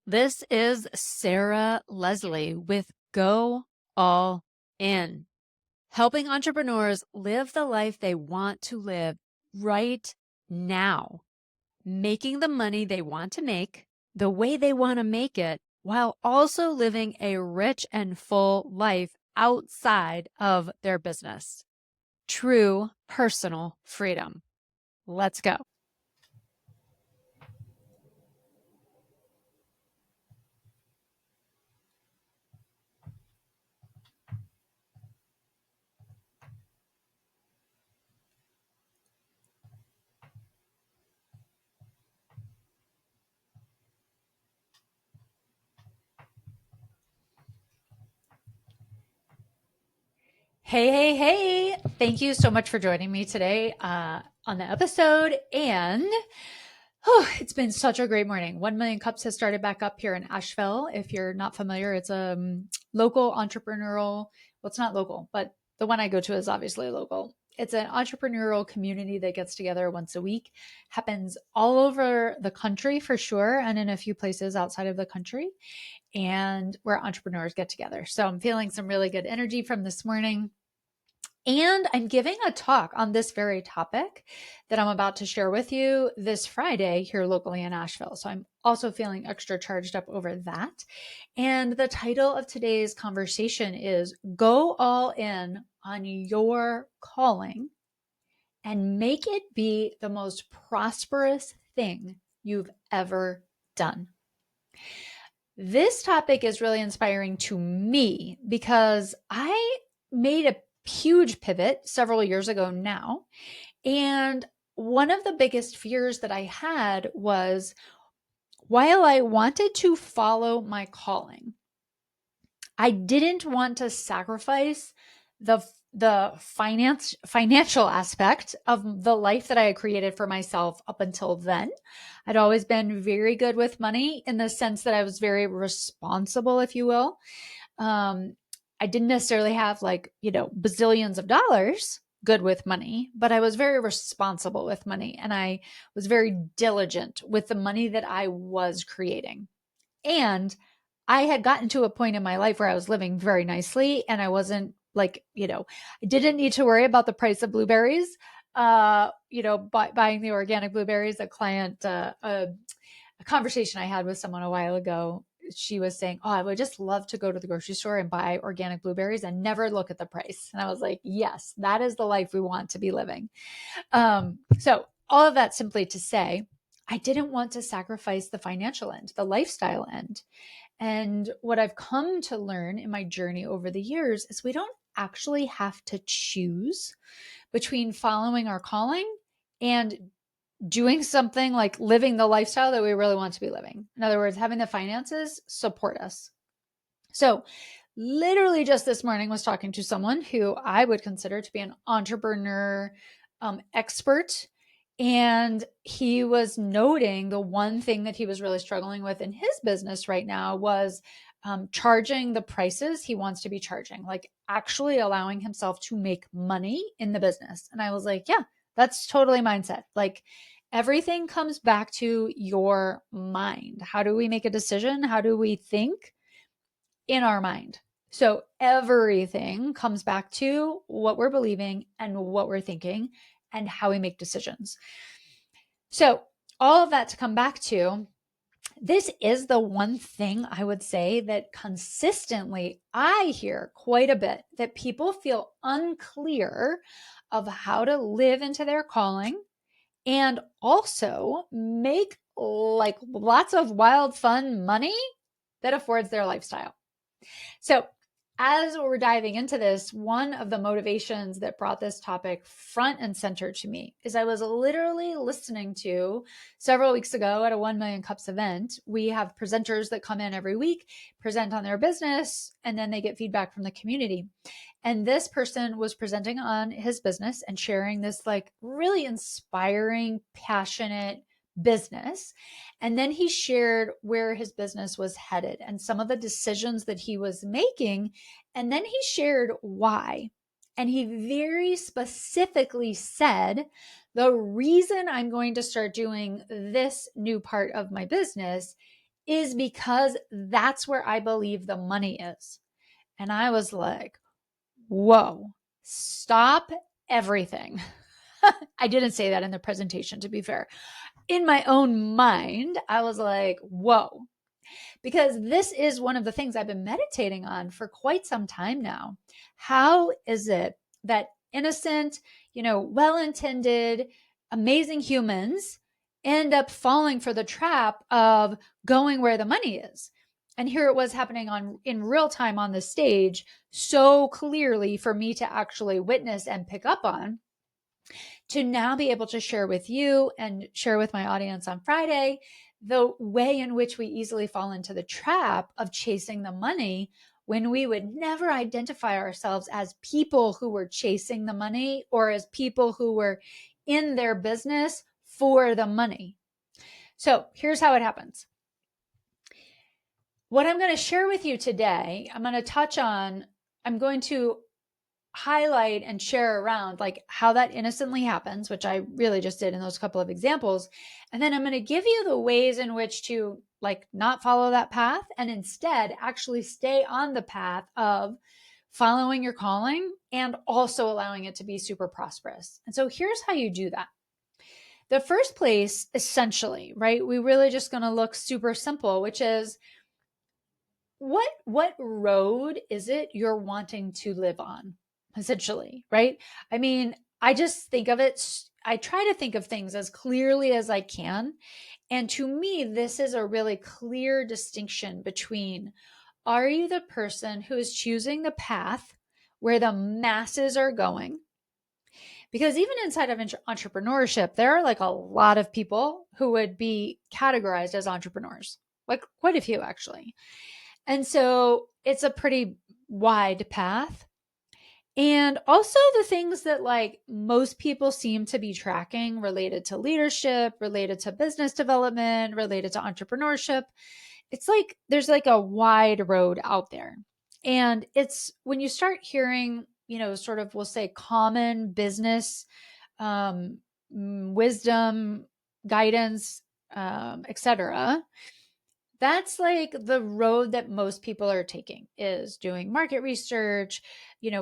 This is Sarah Leslie with Go All In, helping entrepreneurs live the life they want to live right now, making the money they want to make the way they want to make it, while also living a rich and full life outside of their business. True personal freedom. Let's go. Hey, hey, hey. Thank you so much for joining me today on the episode. And it's been such a great morning. 1 Million Cups has started back up here in Asheville. If you're not familiar, it's a local entrepreneurial, well, it's not local, but the one I go to is obviously local. It's an entrepreneurial community that gets together once a week, happens all over the country for sure, and in a few places outside of the country, and where entrepreneurs get together. So I'm feeling some really good energy from this morning. And I'm giving a talk on this very topic that I'm about to share with you this Friday here locally in Asheville. So I'm also feeling extra charged up over that. And the title of today's conversation is Go All In on Your Calling and Make It Be the Most Prosperous Thing You've Ever Done. This topic is really inspiring to me because I made a huge pivot several years ago now. And one of the biggest fears that I had was while I wanted to follow my calling, I didn't want to sacrifice the financial aspect of the life that I had created for myself up until then. I'd always been very good with money in the sense that I was very responsible, if you will. I didn't necessarily have bazillions of dollars good with money, but I was very responsible with money and I was very diligent with the money that I was creating. And I had gotten to a point in my life where I was living very nicely and I wasn't I didn't need to worry about the price of blueberries. Buying the organic blueberries. A conversation I had with someone a while ago, she was saying, "Oh, I would just love to go to the grocery store and buy organic blueberries and never look at the price." And I was like, "Yes, that is the life we want to be living." So all of that simply to say, I didn't want to sacrifice the financial end, the lifestyle end. And what I've come to learn in my journey over the years is we don't actually have to choose between following our calling and doing something like living the lifestyle that we really want to be living. In other words, having the finances support us. So, literally just this morning was talking to someone who I would consider to be an entrepreneur expert. And he was noting the one thing that he was really struggling with in his business right now was charging the prices he wants to be charging, like actually allowing himself to make money in the business. And I was like, yeah, that's totally mindset. Like everything comes back to your mind. How do we make a decision? How do we think? In our mind. So everything comes back to what we're believing and what we're thinking and how we make decisions. So all of that to come back to, this is the one thing I would say that consistently I hear quite a bit, that people feel unclear of how to live into their calling and also make like lots of wild, fun money that affords their lifestyle. So, as we're diving into this, one of the motivations that brought this topic front and center to me is I was literally listening to several weeks ago at a 1 Million Cups event. We have presenters that come in every week, present on their business, and then they get feedback from the community. And this person was presenting on his business and sharing this like really inspiring, passionate business. And then he shared where his business was headed and some of the decisions that he was making. And then he shared why. And he very specifically said, the reason I'm going to start doing this new part of my business is because that's where I believe the money is. And I was like, whoa, stop everything. I didn't say that in the presentation, to be fair. In my own mind, I was like, whoa, because this is one of the things I've been meditating on for quite some time now. How is it that innocent, well-intended, amazing humans end up falling for the trap of going where the money is? And here it was happening in real time on the stage, so clearly for me to actually witness and pick up on, to now be able to share with you and share with my audience on Friday the way in which we easily fall into the trap of chasing the money when we would never identify ourselves as people who were chasing the money or as people who were in their business for the money. So here's how it happens. What I'm going to share with you today, I'm going to highlight and share around like how that innocently happens, which I really just did in those couple of examples. And then I'm going to give you the ways in which to like not follow that path and instead actually stay on the path of following your calling and also allowing it to be super prosperous. And so here's how you do that. The first place, essentially, right? We really just going to look super simple, which is what road is it you're wanting to live on? Essentially, right? I mean, I just think of it, I try to think of things as clearly as I can. And to me, this is a really clear distinction between, are you the person who is choosing the path where the masses are going? Because even inside of entrepreneurship, there are like a lot of people who would be categorized as entrepreneurs, like quite a few actually. And so it's a pretty wide path. And also the things that like most people seem to be tracking related to leadership, related to business development, related to entrepreneurship. It's like there's like a wide road out there. And it's when you start hearing, sort of, we'll say common business wisdom, guidance, etc. That's like the road that most people are taking, is doing market research,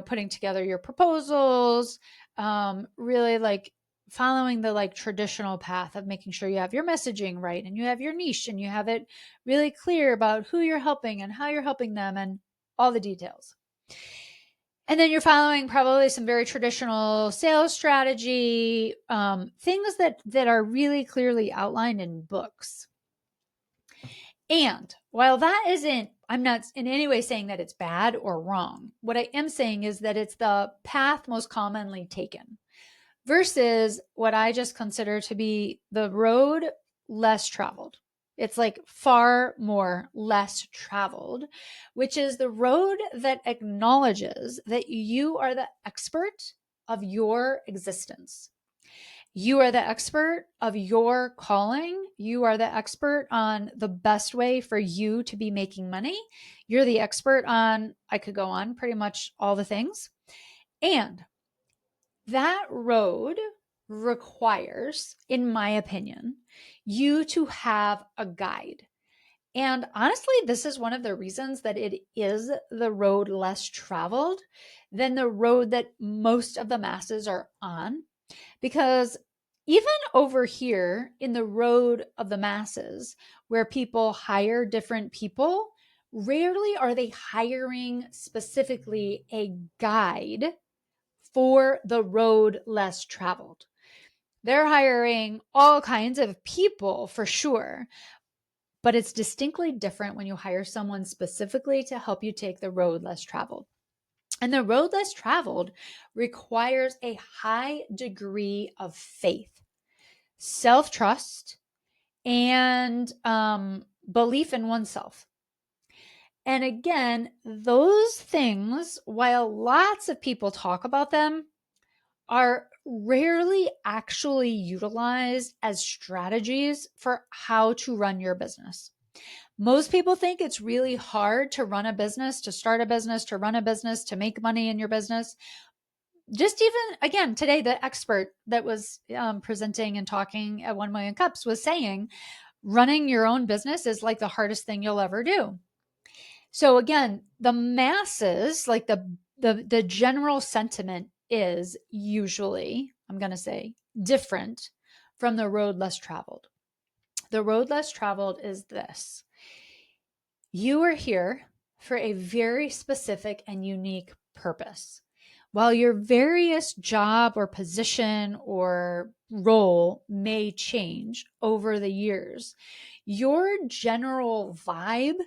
putting together your proposals, really like following the like traditional path of making sure you have your messaging right and you have your niche and you have it really clear about who you're helping and how you're helping them and all the details. And then you're following probably some very traditional sales strategy, things that are really clearly outlined in books. And while that isn't, I'm not in any way saying that it's bad or wrong. What I am saying is that it's the path most commonly taken versus what I just consider to be the road less traveled. It's like far more less traveled, which is the road that acknowledges that you are the expert of your existence. You are the expert of your calling. You are the expert on the best way for you to be making money. You're the expert on, I could go on pretty much all the things. And that road requires, in my opinion, you to have a guide. And honestly, this is one of the reasons that it is the road less traveled than the road that most of the masses are on. Because even over here in the road of the masses, where people hire different people, rarely are they hiring specifically a guide for the road less traveled. They're hiring all kinds of people for sure, but it's distinctly different when you hire someone specifically to help you take the road less traveled. And the road less traveled requires a high degree of faith, self-trust, and belief in oneself. And again, those things, while lots of people talk about them, are rarely actually utilized as strategies for how to run your business. Most people think it's really hard to run a business, to start a business, to run a business, to make money in your business. Just even, again, today, the expert that was presenting and talking at 1 Million Cups was saying, running your own business is like the hardest thing you'll ever do. So again, the masses, like the general sentiment is usually, I'm going to say, different from the road less traveled. The road less traveled is this. You are here for a very specific and unique purpose. While your various job or position or role may change over the years, your general vibe,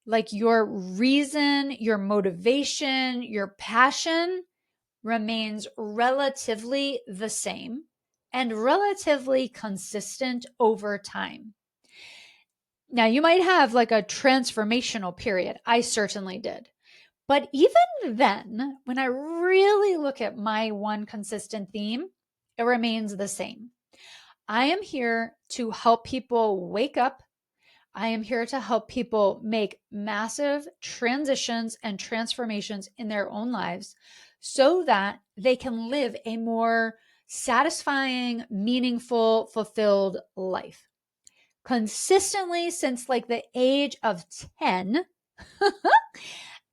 like your reason, your motivation, your passion, remains relatively the same and relatively consistent over time. Now, you might have like a transformational period. I certainly did. But even then, when I really look at my one consistent theme, it remains the same. I am here to help people wake up. I am here to help people make massive transitions and transformations in their own lives so that they can live a more satisfying, meaningful, fulfilled life. Consistently since like the age of 10,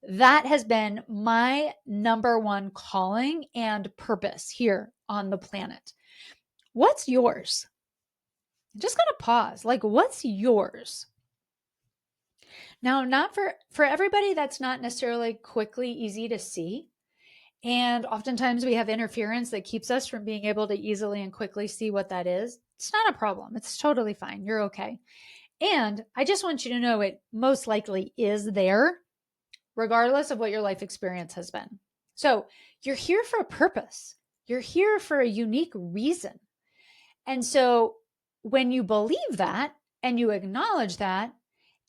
that has been my number one calling and purpose here on the planet. What's yours? Just gonna pause. Like, what's yours? Now, not for everybody, that's not necessarily quickly easy to see. And oftentimes we have interference that keeps us from being able to easily and quickly see what that is. It's not a problem. It's totally fine. You're okay. And I just want you to know it most likely is there, regardless of what your life experience has been. So you're here for a purpose. You're here for a unique reason. And so when you believe that and you acknowledge that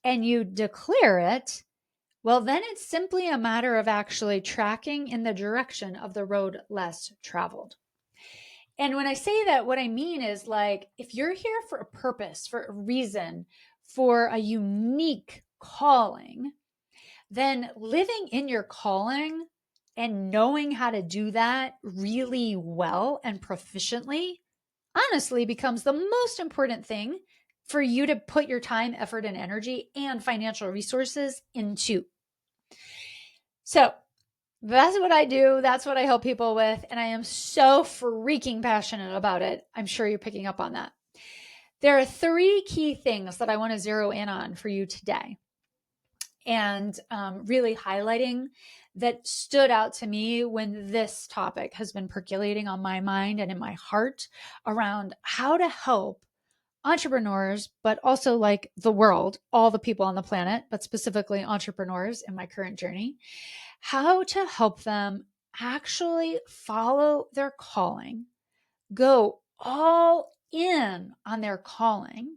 and you declare it, well, then it's simply a matter of actually tracking in the direction of the road less traveled. And when I say that, what I mean is like, if you're here for a purpose, for a reason, for a unique calling, then living in your calling and knowing how to do that really well and proficiently honestly becomes the most important thing for you to put your time, effort, and energy and financial resources into. So that's what I do. That's what I help people with. And I am so freaking passionate about it. I'm sure you're picking up on that. There are 3 key things that I want to zero in on for you today. And really highlighting that stood out to me when this topic has been percolating on my mind and in my heart around how to help entrepreneurs, but also like the world, all the people on the planet, but specifically entrepreneurs in my current journey, how to help them actually follow their calling, go all in on their calling,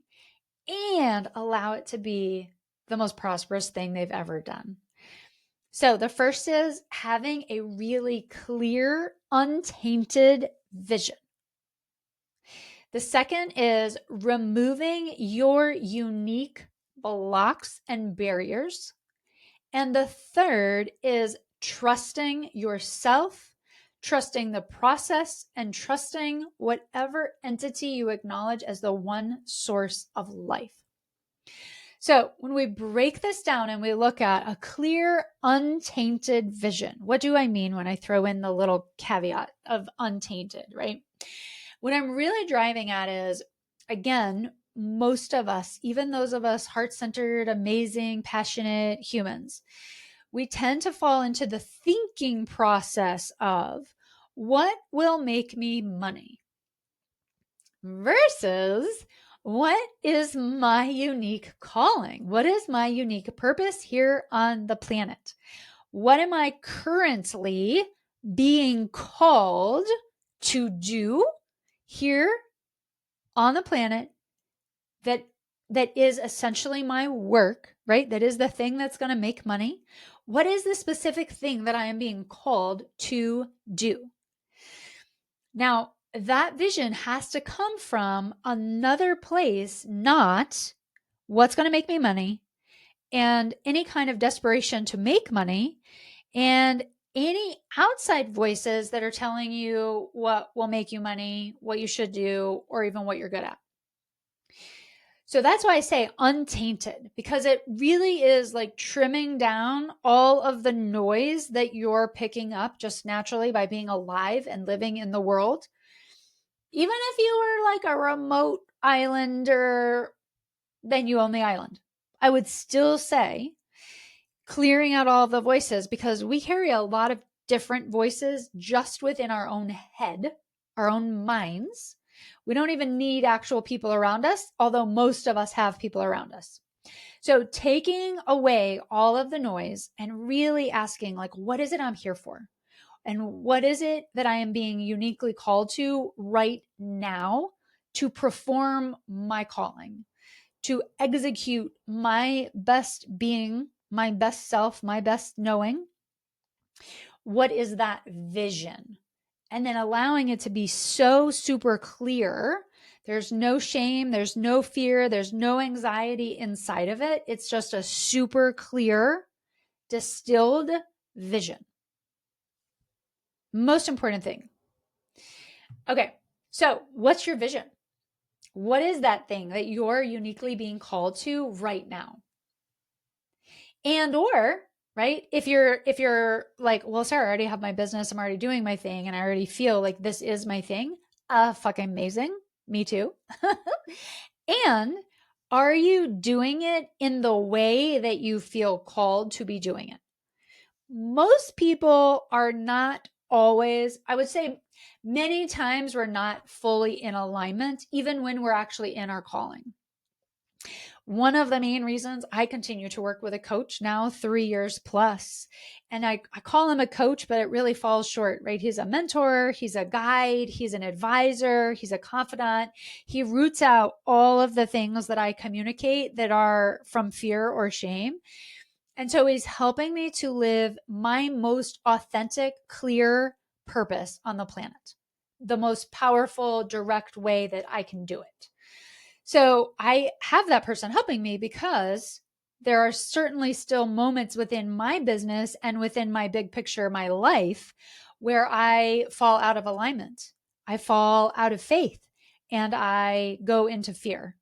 and allow it to be the most prosperous thing they've ever done. So the first is having a really clear, untainted vision. The second is removing your unique blocks and barriers. And the third is trusting yourself, trusting the process, and trusting whatever entity you acknowledge as the one source of life. So when we break this down and we look at a clear, untainted vision, what do I mean when I throw in the little caveat of untainted, right? What I'm really driving at is, again, most of us, even those of us heart-centered, amazing, passionate humans, we tend to fall into the thinking process of what will make me money versus what is my unique calling? What is my unique purpose here on the planet? What am I currently being called to do here on the planet that is essentially my work, right? That is the thing that's going to make money. What is the specific thing that I am being called to do? Now, that vision has to come from another place, not what's going to make me money and any kind of desperation to make money and any outside voices that are telling you what will make you money, what you should do, or even what you're good at. So that's why I say untainted, because it really is like trimming down all of the noise that you're picking up just naturally by being alive and living in the world. Even if you were like a remote islander, then you own the island. I would still say clearing out all of the voices, because we carry a lot of different voices just within our own head, our own minds. We don't even need actual people around us, although most of us have people around us. So taking away all of the noise and really asking, like, what is it I'm here for? And what is it that I am being uniquely called to right now to perform my calling, to execute my best being, my best self, my best knowing? What is that vision? And then allowing it to be so super clear. There's no shame, there's no fear, there's no anxiety inside of it. It's just a super clear, distilled vision. Most important thing. Okay, so what's your vision? What is that thing that you're uniquely being called to right now? And or, right, if you're like, well, Sarah, I already have my business, I'm already doing my thing, and I already feel like this is my thing. Fucking amazing. Me too. And are you doing it in the way that you feel called to be doing it? Most people are not always, I would say many times we're not fully in alignment, even when we're actually in our calling. One of the main reasons I continue to work with a coach now 3 years plus, and I call him a coach, but it really falls short, right? He's a mentor, he's a guide, he's an advisor, he's a confidant. He roots out all of the things that I communicate that are from fear or shame. And so he's helping me to live my most authentic, clear purpose on the planet, the most powerful, direct way that I can do it. So I have that person helping me because there are certainly still moments within my business and within my big picture, my life, where I fall out of alignment. I fall out of faith and I go into fear.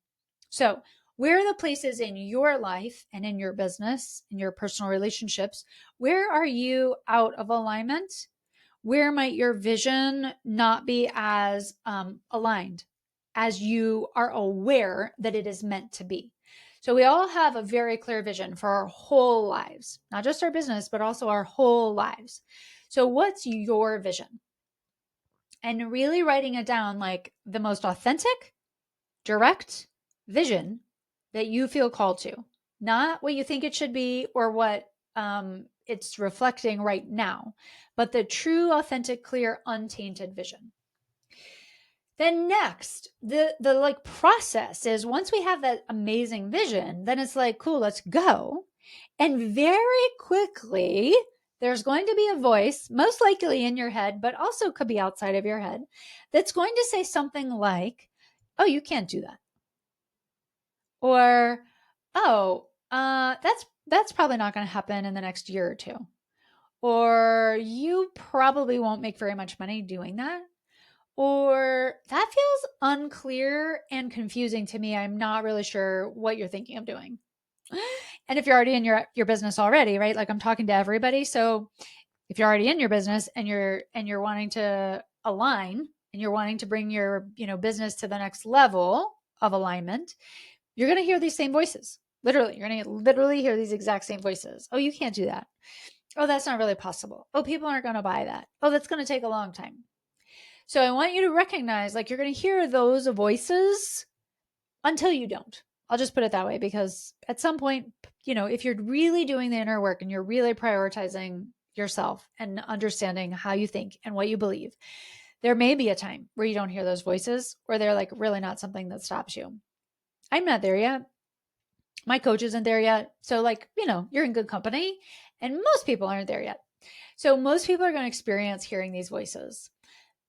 So, where are the places in your life and in your business, in your personal relationships, where are you out of alignment? Where might your vision not be as aligned as you are aware that it is meant to be? So we all have a very clear vision for our whole lives, not just our business, but also our whole lives. So what's your vision? And really writing it down, like the most authentic, direct vision that you feel called to, not what you think it should be or what it's reflecting right now, but the true, authentic, clear, untainted vision. Then next, the like process is, once we have that amazing vision, then it's like, cool, let's go. And very quickly, there's going to be a voice, most likely in your head, but also could be outside of your head, that's going to say something like, oh, you can't do that. Or, oh, that's probably not going to happen in the next year or two. Or you probably won't make very much money doing that. Or that feels unclear and confusing to me. I'm not really sure what you're thinking of doing. And if you're already in your business already, right? Like I'm talking to everybody. So if you're already in your business and you're wanting to align and you're wanting to bring your, business to the next level of alignment, you're going to hear these same voices. Literally, you're going to literally hear these exact same voices. Oh, you can't do that. Oh, that's not really possible. Oh, people aren't going to buy that. Oh, that's going to take a long time. So I want you to recognize, like, you're going to hear those voices until you don't. I'll just put it that way, because at some point, if you're really doing the inner work and you're really prioritizing yourself and understanding how you think and what you believe, there may be a time where you don't hear those voices, or they're like really not something that stops you. I'm not there yet. My coach isn't there yet. So you're in good company, and most people aren't there yet. So most people are going to experience hearing these voices.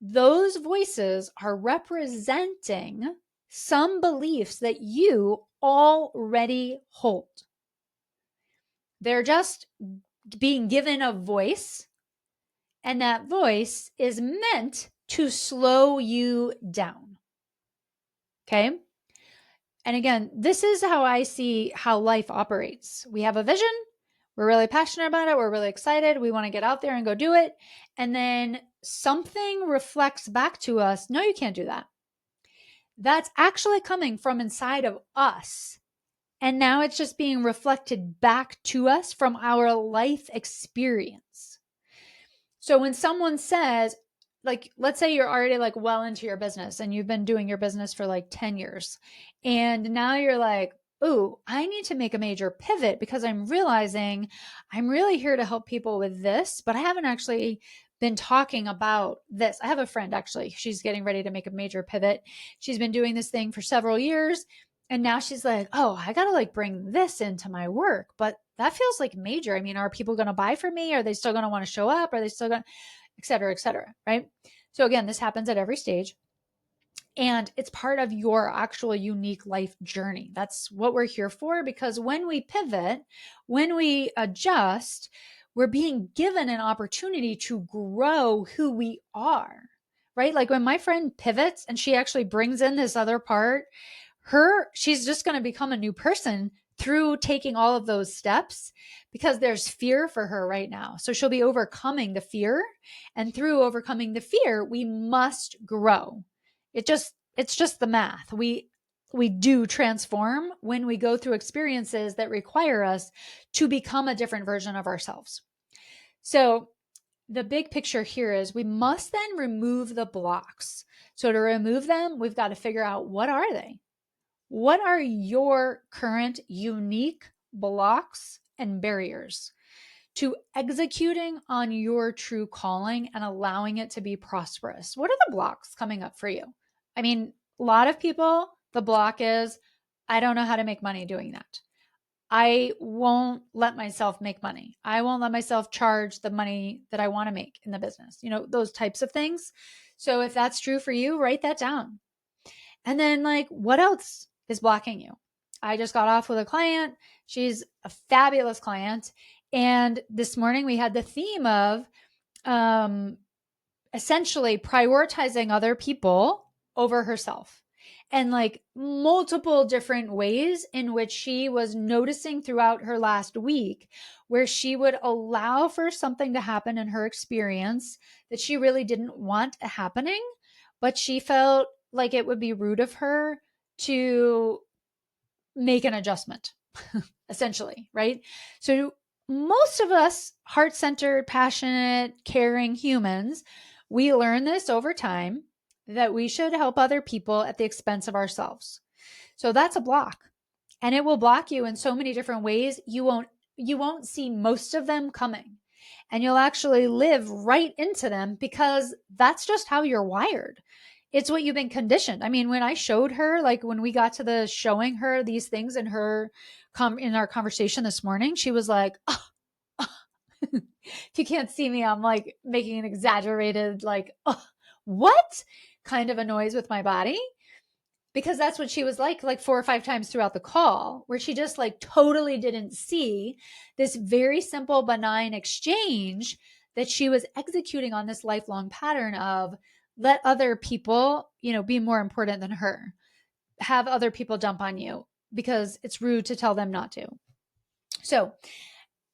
Those voices are representing some beliefs that you already hold. They're just being given a voice, and that voice is meant to slow you down. Okay? And again, this is how I see how life operates. We have a vision. We're really passionate about it. We're really excited. We want to get out there and go do it. And then something reflects back to us. No, you can't do that. That's actually coming from inside of us. And now it's just being reflected back to us from our life experience. So when someone says, like, let's say you're already like well into your business and you've been doing your business for like 10 years. And now you're like, ooh, I need to make a major pivot because I'm realizing I'm really here to help people with this, but I haven't actually been talking about this. I have a friend actually, she's getting ready to make a major pivot. She's been doing this thing for several years. And now she's like, oh, I got to like bring this into my work. But that feels like major. I mean, are people going to buy from me? Are they still going to want to show up? Are they still going to, et cetera, right? So again, this happens at every stage. And it's part of your actual unique life journey. That's what we're here for, because when we pivot, when we adjust, we're being given an opportunity to grow who we are, right? Like when my friend pivots and she actually brings in this other part, she's just going to become a new person through taking all of those steps, because there's fear for her right now. So she'll be overcoming the fear. And through overcoming the fear, we must grow. It's just the math. We do transform when we go through experiences that require us to become a different version of ourselves. So the big picture here is we must then remove the blocks. So to remove them, we've got to figure out, what are they? What are your current unique blocks and barriers to executing on your true calling and allowing it to be prosperous? What are the blocks coming up for you? I mean, a lot of people, the block is, I don't know how to make money doing that. I won't let myself make money. I won't let myself charge the money that I want to make in the business, those types of things. So if that's true for you, write that down. And then, like, what else is blocking you? I just got off with a client. She's a fabulous client. And this morning we had the theme of essentially prioritizing other people over herself, and like multiple different ways in which she was noticing throughout her last week where she would allow for something to happen in her experience that she really didn't want happening, but she felt like it would be rude of her to make an adjustment, essentially, right? So most of us, heart-centered, passionate, caring humans, we learn this over time, that we should help other people at the expense of ourselves. So that's a block, and it will block you in so many different ways. You won't see most of them coming, and you'll actually live right into them, because that's just how you're wired. It's what you've been conditioned. I mean, when I showed her, like when we got to the showing her these things in in our conversation this morning, she was like, oh. If you can't see me, I'm like making an exaggerated, like, oh, what kind of a noise with my body, because that's what she was like 4 or 5 times throughout the call, where she just like totally didn't see this very simple, benign exchange that she was executing on this lifelong pattern of, let other people, be more important than her. Have other people dump on you because it's rude to tell them not to. So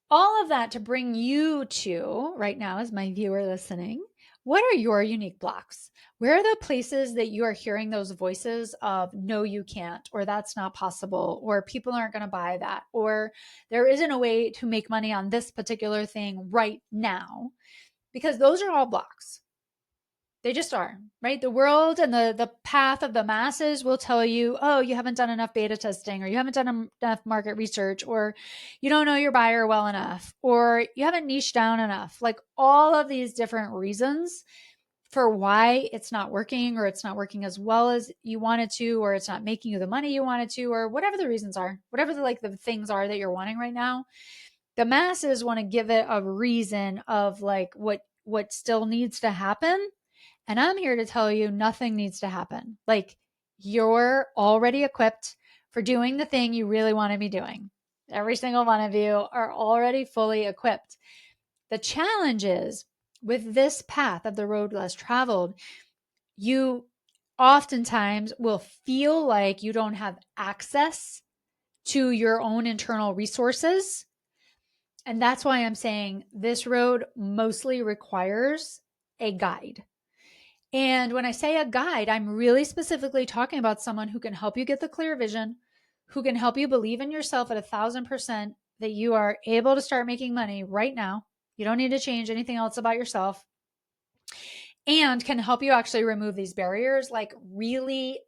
all of that to bring you to right now, as my viewer listening, what are your unique blocks? Where are the places that you are hearing those voices of, no, you can't, or that's not possible, or people aren't going to buy that, or there isn't a way to make money on this particular thing right now? Because those are all blocks. They just are, right? The world and the path of the masses will tell you, oh, you haven't done enough beta testing, or you haven't done enough market research, or you don't know your buyer well enough, or you haven't niched down enough. Like all of these different reasons for why it's not working, or it's not working as well as you wanted to, or it's not making you the money you wanted to, or whatever the reasons are, whatever the things are that you're wanting right now. The masses want to give it a reason of like what still needs to happen. And I'm here to tell you, nothing needs to happen. Like, you're already equipped for doing the thing you really want to be doing. Every single one of you are already fully equipped. The challenge is, with this path of the road less traveled, you oftentimes will feel like you don't have access to your own internal resources. And that's why I'm saying this road mostly requires a guide. And when I say a guide, I'm really specifically talking about someone who can help you get the clear vision, who can help you believe in yourself at 1,000% that you are able to start making money right now. You don't need to change anything else about yourself, and can help you actually remove these barriers, like really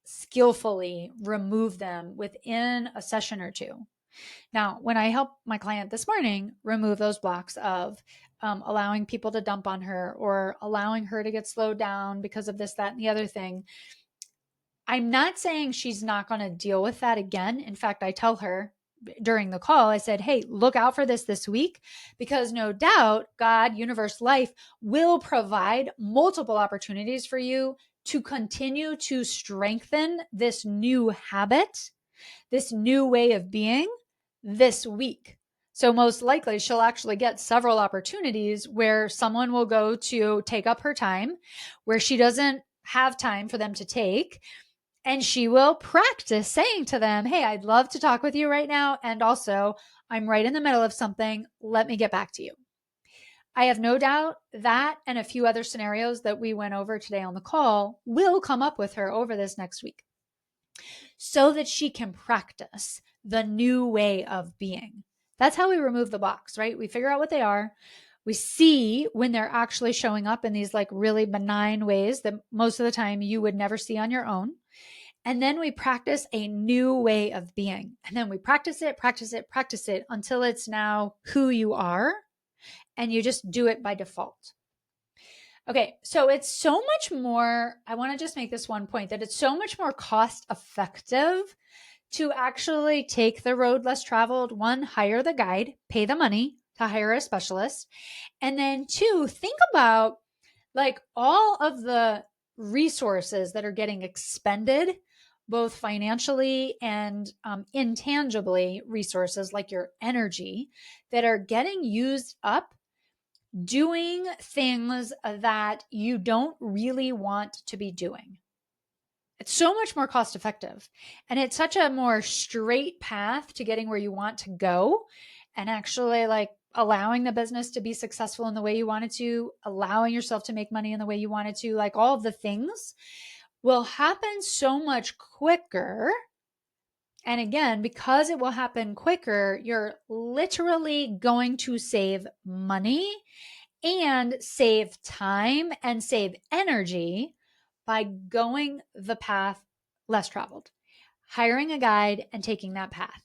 skillfully remove them within a session or two. Now, when I help my client this morning remove those blocks of allowing people to dump on her or allowing her to get slowed down because of this, that, and the other thing, I'm not saying she's not going to deal with that again. In fact, I tell her during the call, I said, hey, look out for this week, because no doubt God, universe, life will provide multiple opportunities for you to continue to strengthen this new habit, this new way of being this week. So most likely she'll actually get several opportunities where someone will go to take up her time, where she doesn't have time for them to take. And she will practice saying to them, hey, I'd love to talk with you right now. And also, I'm right in the middle of something. Let me get back to you. I have no doubt that and a few other scenarios that we went over today on the call will come up with her over this next week so that she can practice the new way of being. That's how we remove the blocks, right? We figure out what they are. We see when they're actually showing up in these like really benign ways that most of the time you would never see on your own. And then we practice a new way of being. And then we practice it until it's now who you are. And you just do it by default. Okay, so it's so much more. I want to just make this one point that it's so much more cost effective to actually take the road less traveled. One, hire the guide, pay the money to hire a specialist. And then two, think about like all of the resources that are getting expended, both financially and intangibly, resources like your energy that are getting used up doing things that you don't really want to be doing. It's so much more cost effective, and it's such a more straight path to getting where you want to go and actually like allowing the business to be successful in the way you wanted to, allowing yourself to make money in the way you wanted to, like all of the things will happen so much quicker. And again, because it will happen quicker, you're literally going to save money and save time and save energy by going the path less traveled, hiring a guide and taking that path.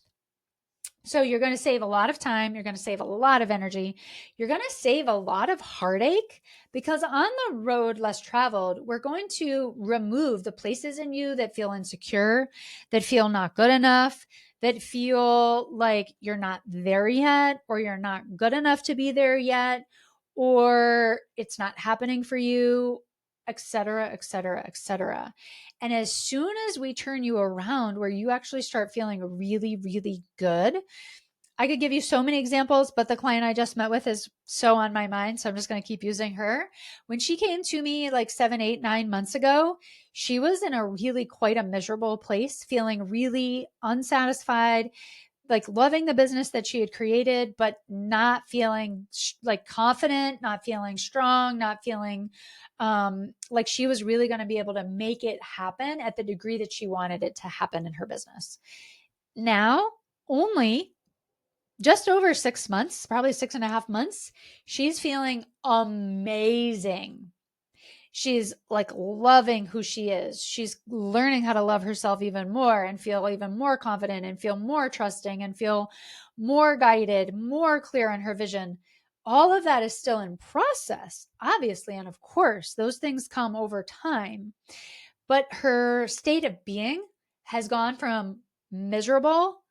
So you're going to save a lot of time. You're going to save a lot of energy. You're going to save a lot of heartache, because on the road less traveled, we're going to remove the places in you that feel insecure, that feel not good enough, that feel like you're not there yet, or you're not good enough to be there yet, or it's not happening for you, et cetera, et cetera, et cetera. And as soon as we turn you around where you actually start feeling really, really good, I could give you so many examples, but the client I just met with is so on my mind. So I'm just going to keep using her. When she came to me like 7, 8, 9 months ago, she was in a really quite a miserable place, feeling really unsatisfied, like loving the business that she had created, but not feeling like confident, not feeling strong, not feeling like she was really going to be able to make it happen at the degree that she wanted it to happen in her business. Now, only just over 6 months, probably 6.5 months, she's feeling amazing. She's like loving who she is. She's learning how to love herself even more and feel even more confident and feel more trusting and feel more guided, more clear on her vision. All of that is still in process, obviously. And of course, those things come over time. But her state of being has gone from miserable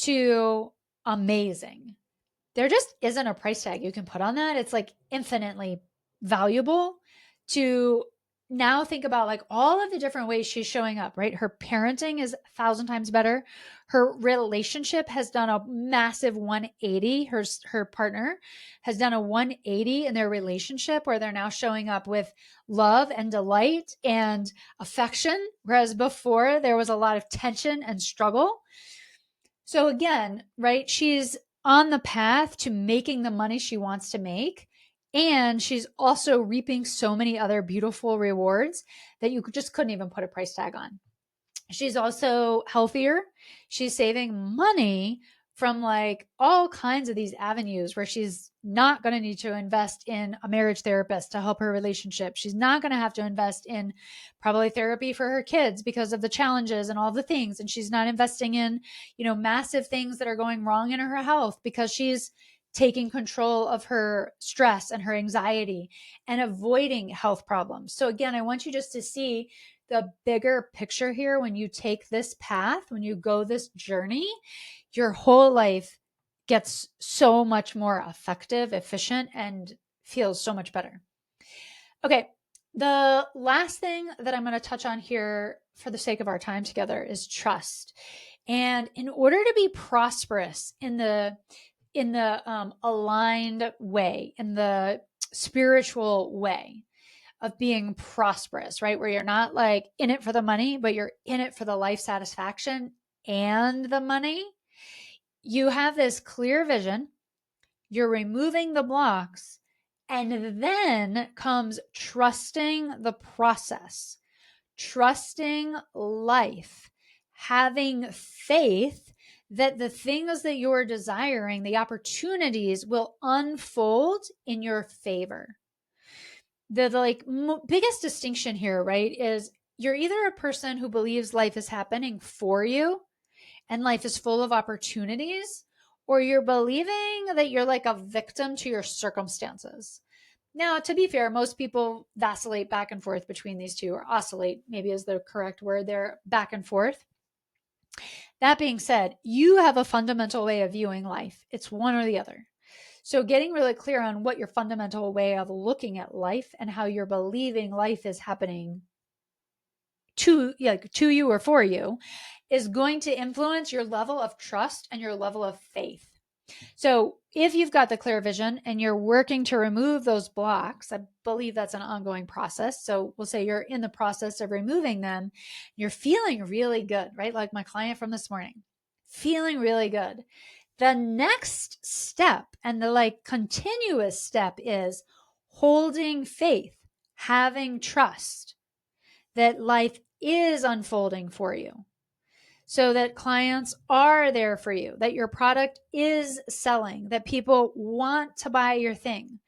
to amazing. There just isn't a price tag you can put on that. It's like infinitely valuable to now think about like all of the different ways she's showing up, right? Her parenting is 1,000 times better. Her relationship has done a massive 180. Her partner has done a 180 in their relationship where they're now showing up with love and delight and affection, whereas before there was a lot of tension and struggle. So again, right, she's on the path to making the money she wants to make. And she's also reaping so many other beautiful rewards that you just couldn't even put a price tag on. She's also healthier. She's saving money from like all kinds of these avenues where she's not going to need to invest in a marriage therapist to help her relationship. She's not going to have to invest in probably therapy for her kids because of the challenges and all the things. And she's not investing in, massive things that are going wrong in her health because she's taking control of her stress and her anxiety and avoiding health problems. So again, I want you just to see the bigger picture here. When you take this path, when you go this journey, your whole life gets so much more effective, efficient, and feels so much better. Okay. The last thing that I'm going to touch on here for the sake of our time together is trust. And in order to be prosperous in the aligned way, in the spiritual way of being prosperous, right? Where you're not like in it for the money, but you're in it for the life satisfaction and the money. You have this clear vision, you're removing the blocks, and then comes trusting the process, trusting life, having faith that the things that you're desiring, the opportunities will unfold in your favor. The biggest distinction here, right, is you're either a person who believes life is happening for you and life is full of opportunities, or you're believing that you're like a victim to your circumstances. Now, to be fair, most people vacillate back and forth between these two, or oscillate, maybe is the correct word. They're back and forth. That being said, you have a fundamental way of viewing life. It's one or the other. So getting really clear on what your fundamental way of looking at life and how you're believing life is happening to you or for you is going to influence your level of trust and your level of faith. So if you've got the clear vision and you're working to remove those blocks, I believe that's an ongoing process. So we'll say you're in the process of removing them. You're feeling really good, right? Like my client from this morning, feeling really good. The next step and the continuous step is holding faith, having trust that life is unfolding for you, so that clients are there for you, that your product is selling, that people want to buy your thing,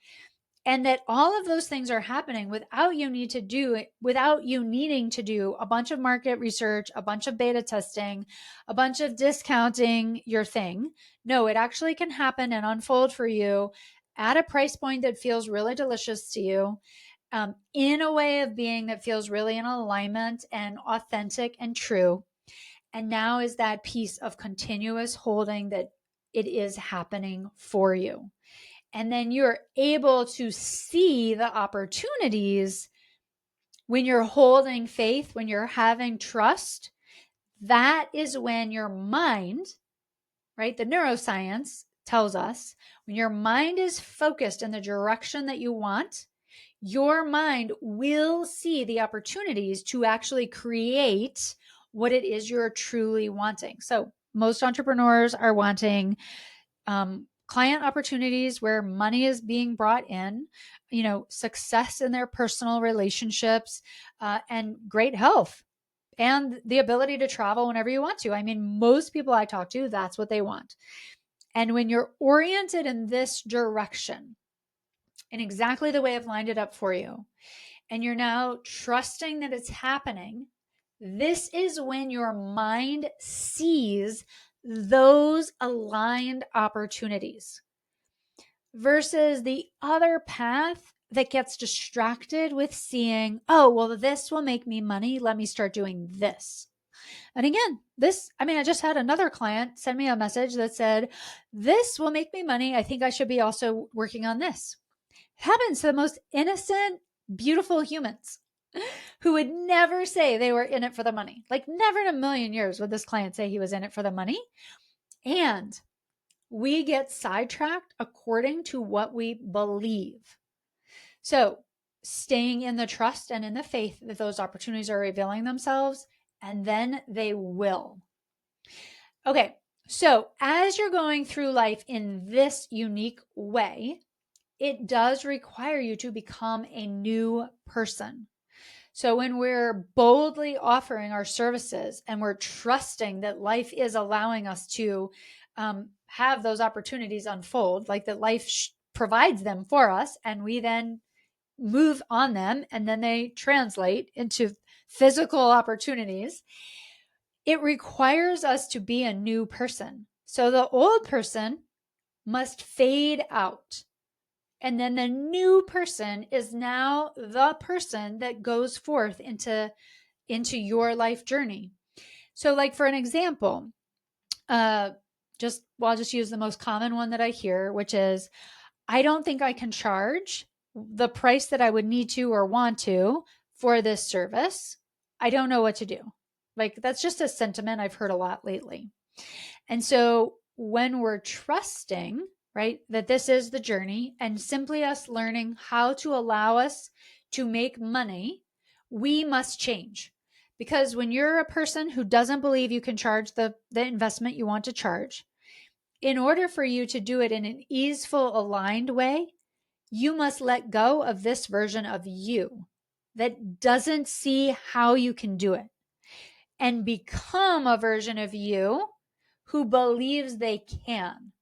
and that all of those things are happening without you needing to do a bunch of market research, a bunch of beta testing, a bunch of discounting your thing. No, it actually can happen and unfold for you at a price point that feels really delicious to you, in a way of being that feels really in alignment and authentic and true. And now is that piece of continuous holding that it is happening for you. And then you're able to see the opportunities when you're holding faith, when you're having trust. That is when your mind, right? The neuroscience tells us when your mind is focused in the direction that you want, your mind will see the opportunities to actually create what it is you're truly wanting. So most entrepreneurs are wanting client opportunities where money is being brought in, success in their personal relationships, and great health and the ability to travel whenever you want to. I mean, most people I talk to, that's what they want. And when you're oriented in this direction, in exactly the way I've lined it up for you, and you're now trusting that it's happening, this is when your mind sees those aligned opportunities versus the other path that gets distracted with seeing, oh, well, this will make me money. Let me start doing this. And again, I just had another client send me a message that said, this will make me money. I think I should be also working on this. It happens to the most innocent, beautiful humans. who would never say they were in it for the money. Like, never in a million years would this client say he was in it for the money. And we get sidetracked according to what we believe. So, staying in the trust and in the faith that those opportunities are revealing themselves, and then they will. Okay, so as you're going through life in this unique way, it does require you to become a new person. So when we're boldly offering our services and we're trusting that life is allowing us to have those opportunities unfold, like that life provides them for us, and we then move on them, and then they translate into physical opportunities, it requires us to be a new person. So the old person must fade out. And then the new person is now the person that goes forth into your life journey. So, like, for an example, I'll just use the most common one that I hear, which is, I don't think I can charge the price that I would need to or want to for this service. I don't know what to do. Like, that's just a sentiment I've heard a lot lately. And so when we're trusting, right, that this is the journey and simply us learning how to allow us to make money, we must change. Because when you're a person who doesn't believe you can charge the investment you want to charge, in order for you to do it in an easeful, aligned way, you must let go of this version of you that doesn't see how you can do it and become a version of you who believes they can.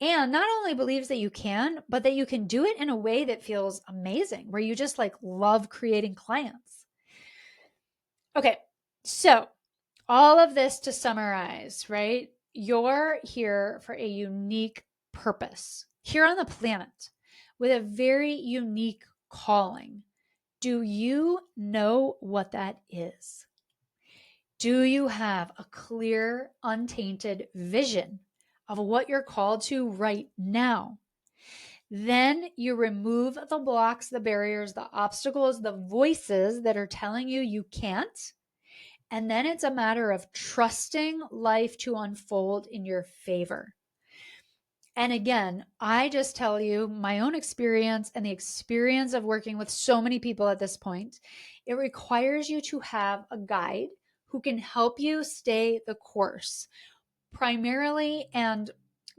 And not only believes that you can, but that you can do it in a way that feels amazing, where you just like love creating clients. Okay, so all of this to summarize, right? You're here for a unique purpose here on the planet with a very unique calling. Do you know what that is? Do you have a clear, untainted vision of what you're called to right now? Then you remove the blocks, the barriers, the obstacles, the voices that are telling you you can't. And then it's a matter of trusting life to unfold in your favor. And again, I just tell you my own experience and the experience of working with so many people at this point. It requires you to have a guide who can help you stay the course, primarily, and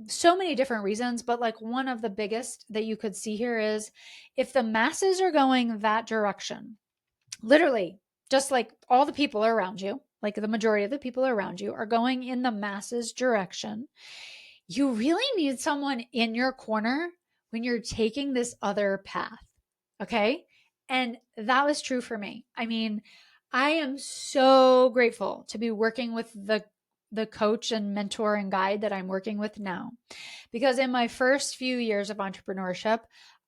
so many different reasons, but like one of the biggest that you could see here is if the masses are going that direction, literally, just like all the people around you, like the majority of the people around you are going in the masses direction, you really need someone in your corner when you're taking this other path. Okay. And that was true for me. I mean, I am so grateful to be working with the coach and mentor and guide that I'm working with now. Because in my first few years of entrepreneurship,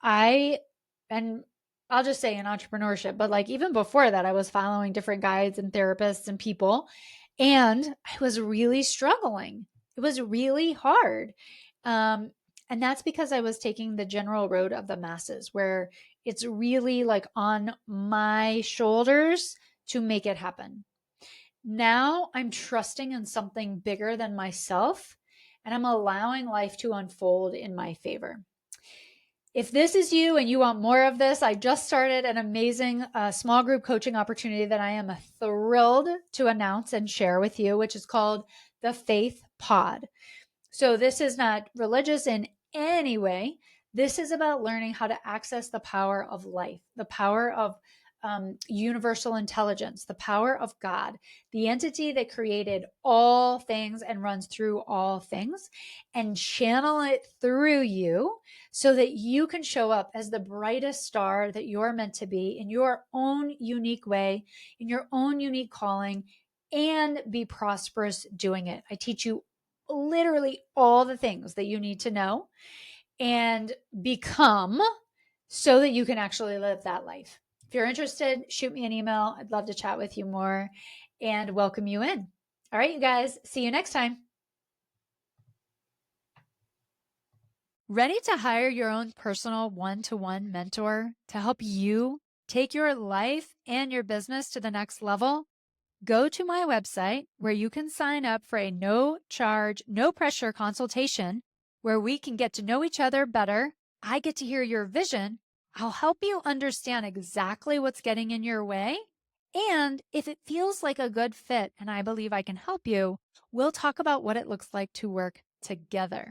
and I'll just say in entrepreneurship, but like even before that, I was following different guides and therapists and people, and I was really struggling. It was really hard. And that's because I was taking the general road of the masses, where it's really like on my shoulders to make it happen. Now I'm trusting in something bigger than myself, and I'm allowing life to unfold in my favor. If this is you and you want more of this, I just started an amazing small group coaching opportunity that I am thrilled to announce and share with you, which is called the Faith Pod. So this is not religious in any way. This is about learning how to access the power of life, the power of universal intelligence, the power of God, the entity that created all things and runs through all things, and channel it through you so that you can show up as the brightest star that you're meant to be in your own unique way, in your own unique calling, and be prosperous doing it. I teach you literally all the things that you need to know and become so that you can actually live that life. If you're interested, shoot me an email. I'd love to chat with you more and welcome you in. All right, you guys, see you next time. Ready to hire your own personal one-to-one mentor to help you take your life and your business to the next level, go to my website where you can sign up for a no charge, no pressure consultation where we can get to know each other better. I get to hear your vision. I'll help you understand exactly what's getting in your way. And if it feels like a good fit and I believe I can help you, we'll talk about what it looks like to work together.